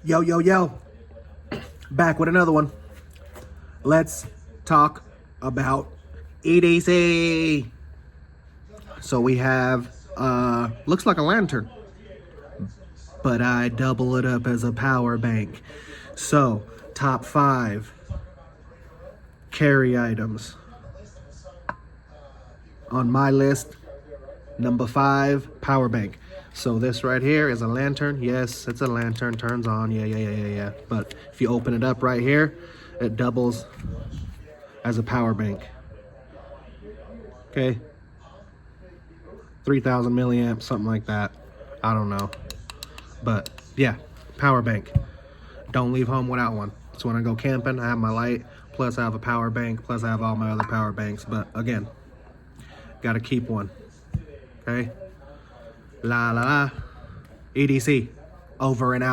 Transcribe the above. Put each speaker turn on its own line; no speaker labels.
Yo, yo, yo. Back with another one. Let's talk about EDC. So we have, looks like a lantern, but I double it up as a power bank. So, top 5 carry items. On my list, number 5, power bank. So this right here is a lantern. Yes, it's a lantern, turns on. Yeah. But if you open it up right here, it doubles as a power bank. Okay. 3,000 milliamps, something like that. I don't know. But yeah, power bank. Don't leave home without one. So when I go camping, I have my light, plus I have a power bank, plus I have all my other power banks. But again, gotta keep one. Okay? La la la. EDC. Over and out.